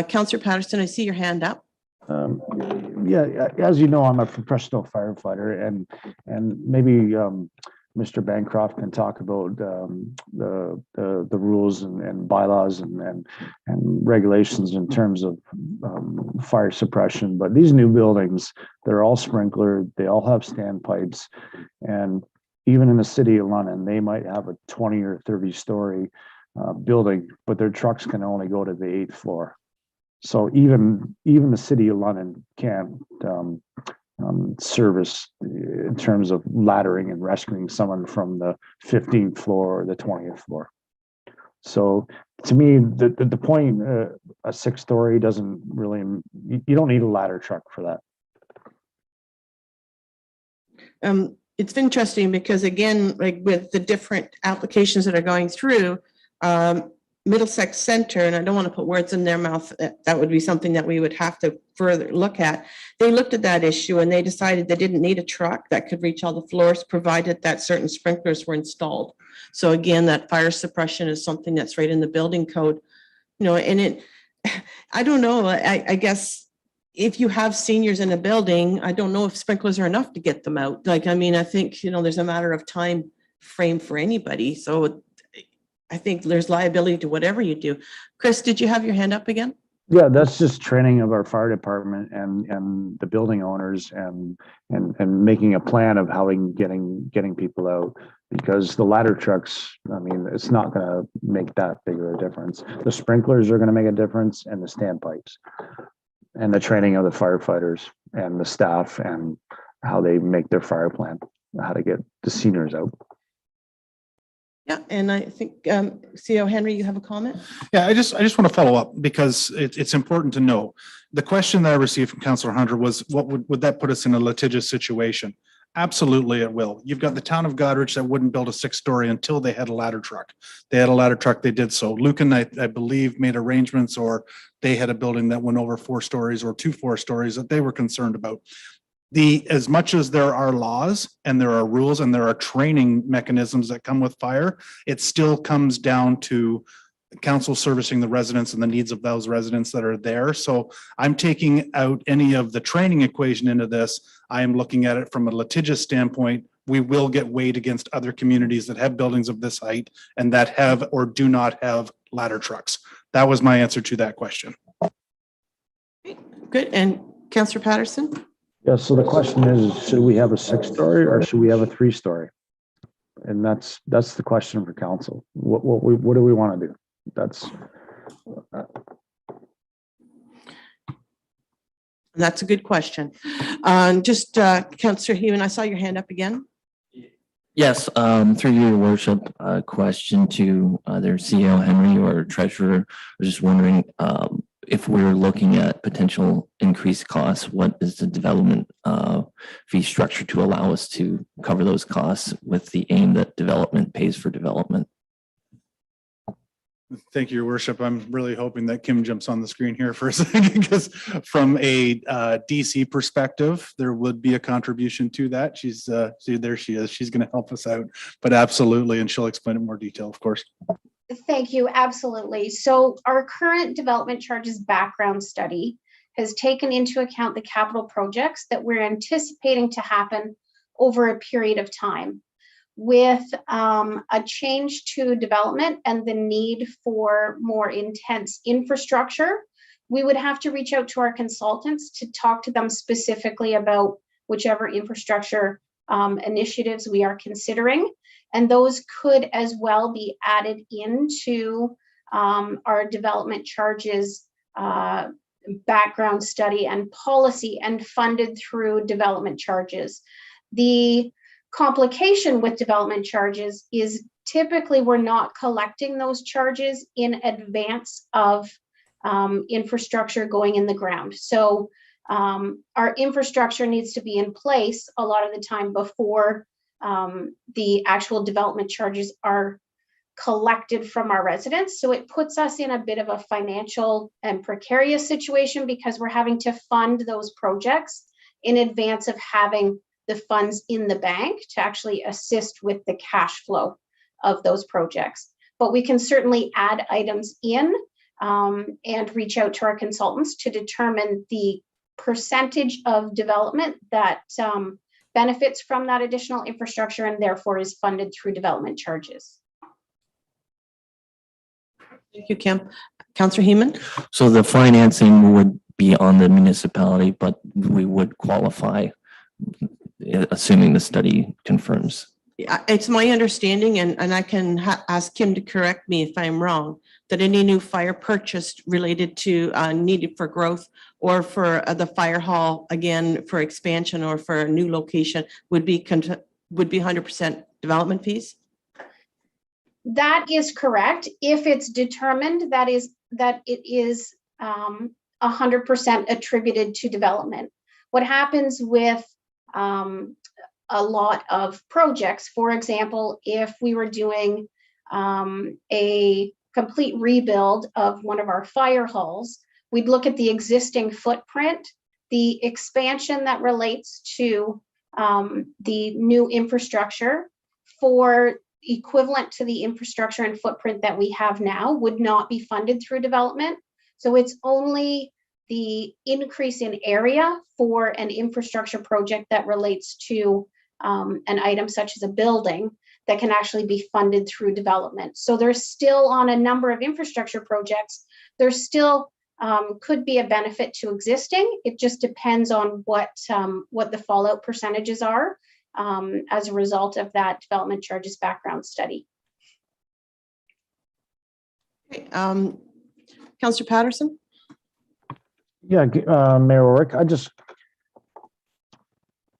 Councillor Patterson, I see your hand up. Yeah, as you know, I'm a professional firefighter, and maybe Mr. Bancroft can talk about the rules and bylaws and regulations in terms of fire suppression. But these new buildings, they're all sprinkler, they all have standpipes, and even in the city of London, they might have a 20 or 30 story building, but their trucks can only go to the 8th floor. So even the city of London can't service in terms of laddering and rescuing someone from the 15th floor or the 20th floor. So to me, the point, a 6-story doesn't really, you don't need a ladder truck for that. It's interesting because, again, like with the different applications that are going through, Middlesex Center, and I don't want to put words in their mouth, that would be something that we would have to further look at. They looked at that issue and they decided they didn't need a truck that could reach all the floors, provided that certain sprinklers were installed. So again, that fire suppression is something that's right in the building code, and I don't know, I guess if you have seniors in a building, I don't know if sprinklers are enough to get them out. I think, there's a matter of time frame for anybody. So I think there's liability to whatever you do. Chris, did you have your hand up again? Yeah, that's just training of our fire department and the building owners and making a plan of how we can getting people out, because the ladder trucks, it's not going to make that big of a difference. The sprinklers are going to make a difference, and the standpipes, and the training of the firefighters and the staff and how they make their fire plan, how to get the seniors out. Yeah, and I think, CEO Henry, you have a comment? Yeah, I just want to follow up because it's important to know. The question that I received from Councillor Hunter was, what would that put us in a litigious situation? Absolutely, it will. You've got the town of Goderich that wouldn't build a 6-story until they had a ladder truck. They had a ladder truck, they did so. Lucan, I believe, made arrangements, or they had a building that went over 4 stories or 2 4 stories that they were concerned about. as much as there are laws and there are rules and there are training mechanisms that come with fire, it still comes down to council servicing the residents and the needs of those residents that are there. So I'm taking out any of the training equation into this. I am looking at it from a litigious standpoint. We will get weighed against other communities that have buildings of this height and that have or do not have ladder trucks. That was my answer to that question. Good. And Councillor Patterson? Yeah, so the question is, should we have a 6-story or should we have a 3-story? And that's the question for council. What do we want to do? That's a good question. Just Councillor Hewen, I saw your hand up again. Yes, through your worship, question to either CEO Henry or treasurer. I was just wondering if we're looking at potential increased costs, what is the development fee structure to allow us to cover those costs with the aim that development pays for development? Thank you, Your Worship. I'm really hoping that Kim jumps on the screen here for a second, because from a DC perspective, there would be a contribution to that. She's there she is. She's going to help us out, but absolutely. And she'll explain it in more detail, of course. Thank you. Absolutely. So our current development charges background study has taken into account the capital projects that we're anticipating to happen over a period of time. With a change to development and the need for more intense infrastructure, we would have to reach out to our consultants to talk to them specifically about whichever infrastructure initiatives we are considering. And those could as well be added into our development charges background study and policy and funded through development charges. The complication with development charges is typically we're not collecting those charges in advance of infrastructure going in the ground. So our infrastructure needs to be in place a lot of the time before the actual development charges are collected from our residents. So it puts us in a bit of a financial and precarious situation because we're having to fund those projects in advance of having the funds in the bank to actually assist with the cash flow of those projects. But we can certainly add items in and reach out to our consultants to determine the percentage of development that benefits from that additional infrastructure and therefore is funded through development charges. Thank you, Kim. Councillor Heman? So the financing would be on the municipality, but we would qualify, assuming the study confirms. It's my understanding, and I can ask Kim to correct me if I'm wrong, that any new fire purchased related to needed for growth or for the fire hall, again, for expansion or for a new location would be 100% development fees? That is correct. If it's determined that it is 100% attributed to development. What happens with a lot of projects, for example, if we were doing a complete rebuild of one of our fire halls, we'd look at the existing footprint, the expansion that relates to the new infrastructure for equivalent to the infrastructure and footprint that we have now would not be funded through development. So it's only the increase in area for an infrastructure project that relates to an item such as a building that can actually be funded through development. So there's still, on a number of infrastructure projects, there's still could be a benefit to existing. It just depends on what the fallout percentages are as a result of that development charges background study. Okay. Councillor Patterson? Yeah, Mayor Warwick,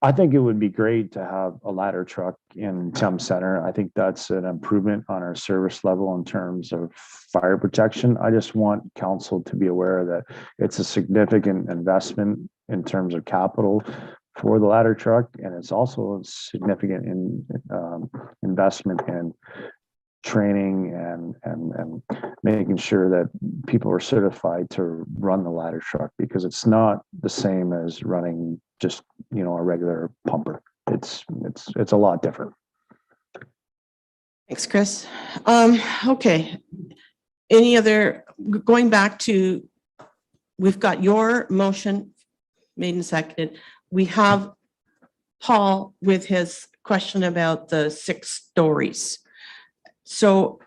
I think it would be great to have a ladder truck in Thames Center. I think that's an improvement on our service level in terms of fire protection. I just want council to be aware that it's a significant investment in terms of capital for the ladder truck, and it's also a significant investment in training and making sure that people are certified to run the ladder truck, because it's not the same as running just a regular pumper. It's a lot different. Thanks, Chris. Okay. Any other, going back to, we've got your motion made and seconded. We have Paul with his question about the 6 stories. So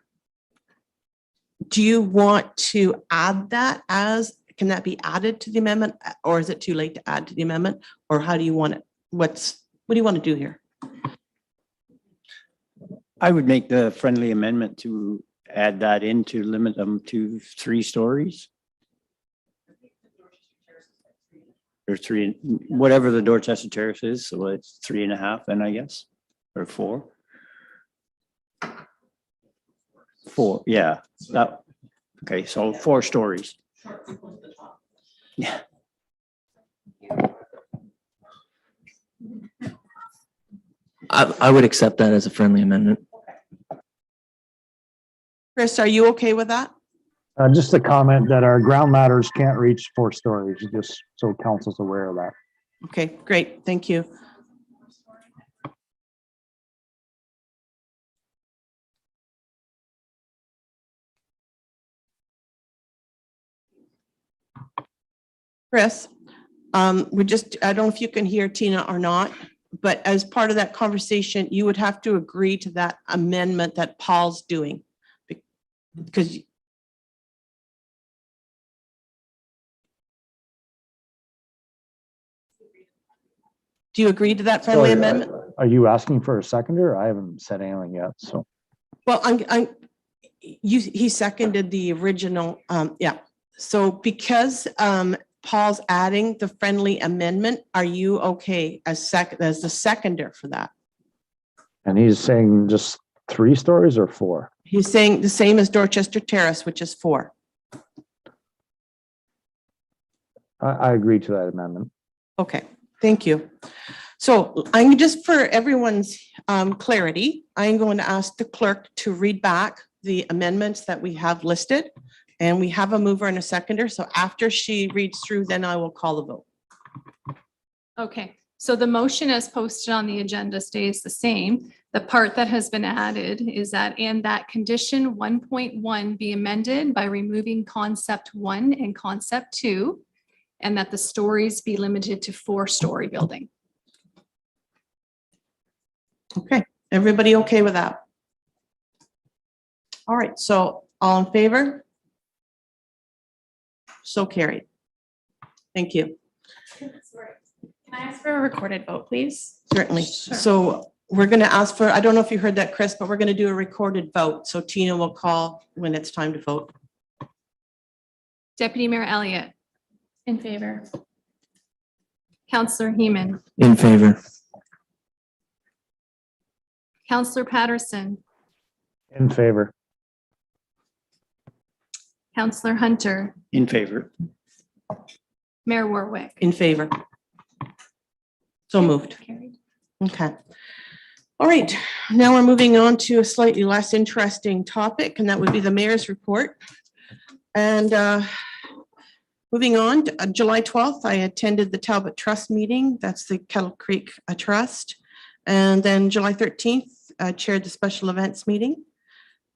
do you want to add that can that be added to the amendment, or is it too late to add to the amendment? Or how do you want it? What do you want to do here? I would make the friendly amendment to add that in to limit them to 3 stories. Or 3, whatever the Dorchester Terrace is, so it's 3.5 then I guess, or 4. 4, yeah, that, okay, so 4 stories. Yeah. I would accept that as a friendly amendment. Chris, are you okay with that? Just a comment that our ground ladders can't reach 4 stories, just so council's aware of that. Okay, great. Thank you. Chris, I don't know if you can hear Tina or not, but as part of that conversation, you would have to agree to that amendment that Paul's doing. Because do you agree to that friendly amendment? Are you asking for a seconder? I haven't said anything yet, so. Well, he seconded the original, yeah. So because Paul's adding the friendly amendment, are you okay as the seconder for that? And he's saying just 3 stories or 4? He's saying the same as Dorchester Terrace, which is 4. I agree to that amendment. Okay, thank you. So I'm just, for everyone's clarity, I'm going to ask the clerk to read back the amendments that we have listed. And we have a mover and a seconder. So after she reads through, then I will call the vote. Okay, so the motion as posted on the agenda stays the same. The part that has been added is that in that condition 1.1 be amended by removing concept 1 and concept 2, and that the stories be limited to 4-story building. Okay, everybody okay with that? All right, so all in favor? So carried. Thank you. Can I ask for a recorded vote, please? Certainly. Sure. So we're going to ask for, I don't know if you heard that, Chris, but we're going to do a recorded vote. So Tina will call when it's time to vote. Deputy Mayor Elliott, In favor. Councillor Heeman, In favor. Councillor Patterson, In favor. Councillor Hunter, In favor. Mayor Warwick. In favor. So moved. Carried. Okay. All right, now we're moving on to a slightly less interesting topic, and that would be the mayor's report. And moving on, July 12th, I attended the Talbot Trust meeting. That's the Kettle Creek Trust. And then July 13th, I chaired the special events meeting.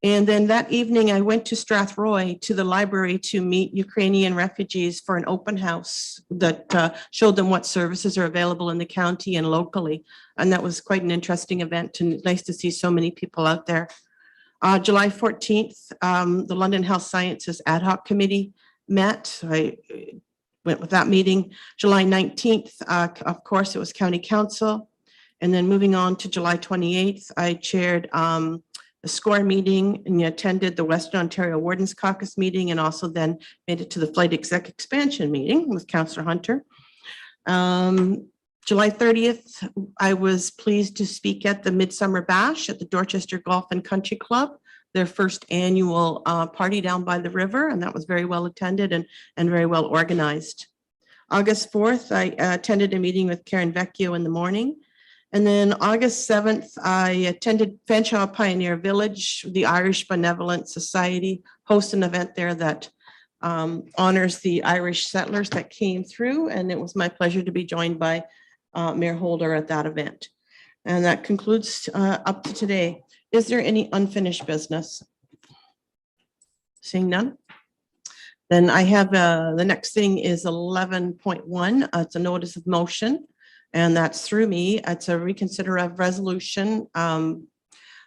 And then that evening, I went to Strathroy to the library to meet Ukrainian refugees for an open house that showed them what services are available in the county and locally. And that was quite an interesting event, and nice to see so many people out there. July 14th, the London Health Sciences Ad Hoc Committee met. So I went with that meeting. July 19th, of course, it was County Council. And then moving on to July 28th, I chaired a SCORE meeting and attended the Western Ontario Wardens Caucus meeting, and also then made it to the Flight Exec Expansion meeting with Councillor Hunter. July 30th, I was pleased to speak at the Midsummer Bash at the Dorchester Golf and Country Club, their first annual party down by the river, and that was very well attended and very well organized. August 4th, I attended a meeting with Karen Vecchio in the morning. And then August 7th, I attended Fanshawe Pioneer Village. The Irish Benevolent Society hosts an event there that honors the Irish settlers that came through. And it was my pleasure to be joined by Mayor Holder at that event. And that concludes up to today. Is there any unfinished business? Seeing none? Then I have, the next thing is 11.1. It's a notice of motion, and that's through me. It's a reconsider of resolution.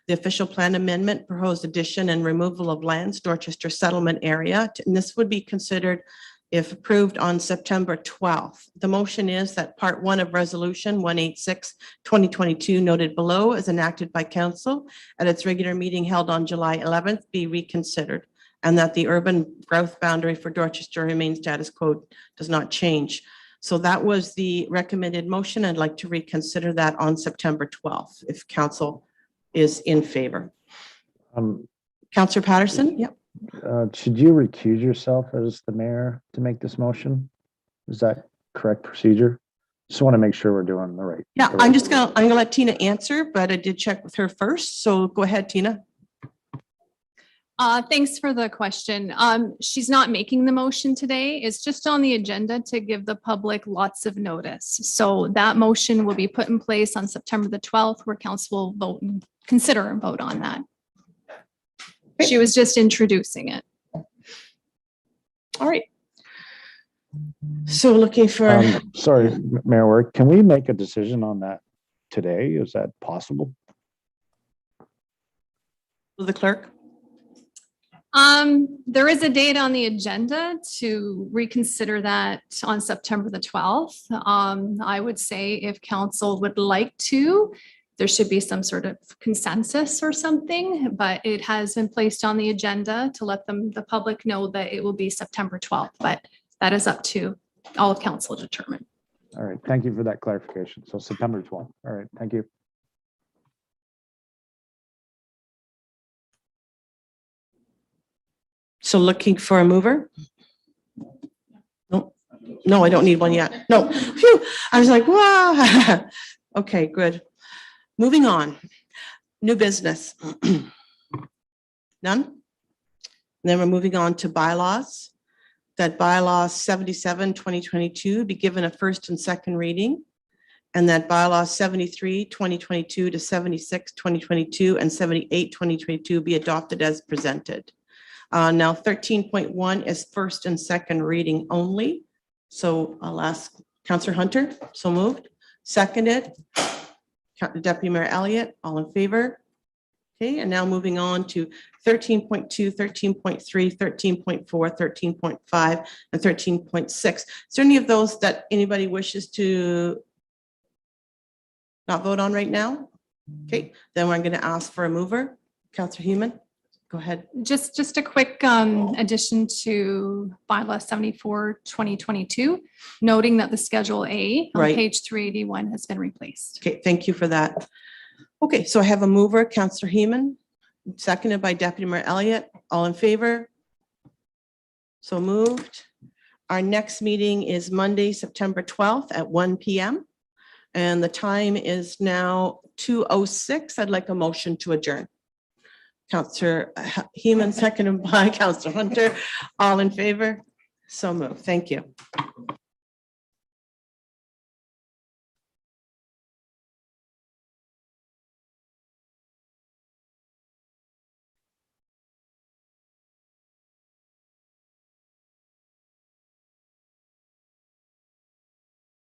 The official plan amendment, proposed addition and removal of lands, Dorchester settlement area. And this would be considered if approved on September 12th. The motion is that part 1 of resolution 186/2022 noted below as enacted by council at its regular meeting held on July 11th be reconsidered, and that the urban growth boundary for Dorchester remains status quo, does not change. So that was the recommended motion. I'd like to reconsider that on September 12th, if council is in favor. Councillor Patterson, yep. Should you recuse yourself as the mayor to make this motion? Is that correct procedure? Just want to make sure we're doing the right. Yeah, the right- I'm gonna let Tina answer, but I did check with her first. So go ahead, Tina. Thanks for the question. She's not making the motion today. It's just on the agenda to give the public lots of notice. So that motion will be put in place on September the 12th, where council will vote, consider and vote on that. She was just introducing it. All right. So looking for, Sorry, Mayor Work, can we make a decision on that today? Is that possible? the clerk. There is a date on the agenda to reconsider that on September the 12th. I would say if council would like to, there should be some sort of consensus or something, but it has been placed on the agenda to let the public know that it will be September 12th, but that is up to all of council to determine. All right, thank you for that clarification. So September 12th. All right, thank you. So looking for a mover? No, no, I don't need one yet. No, phew, I was like, wow. Okay, good. Moving on. New business. None? Then we're moving on to bylaws. That bylaw 77/2022 be given a first and second reading. And that bylaw 73/2022 to 76/2022 and 78/2022 be adopted as presented. Now 13.1 is first and second reading only. So I'll ask Councillor Hunter, so moved, seconded. Deputy Mayor Elliott, all in favor? Okay, and now moving on to 13.2, 13.3, 13.4, 13.5, and 13.6. Is there any of those that anybody wishes to not vote on right now? Okay, then I'm going to ask for a mover. Councillor Heman, go ahead. Just a quick addition to bylaw 74/2022, noting that the Schedule A on Right. page 381 has been replaced. Okay, thank you for that. Okay, so I have a mover, Councillor Heman, seconded by Deputy Mayor Elliott. All in favor? So moved. Our next meeting is Monday, September 12th at 1 p.m. And the time is now 2:06. I'd like a motion to adjourn. Councillor Heman, seconded by Councillor Hunter. All in favor? So moved. Thank you.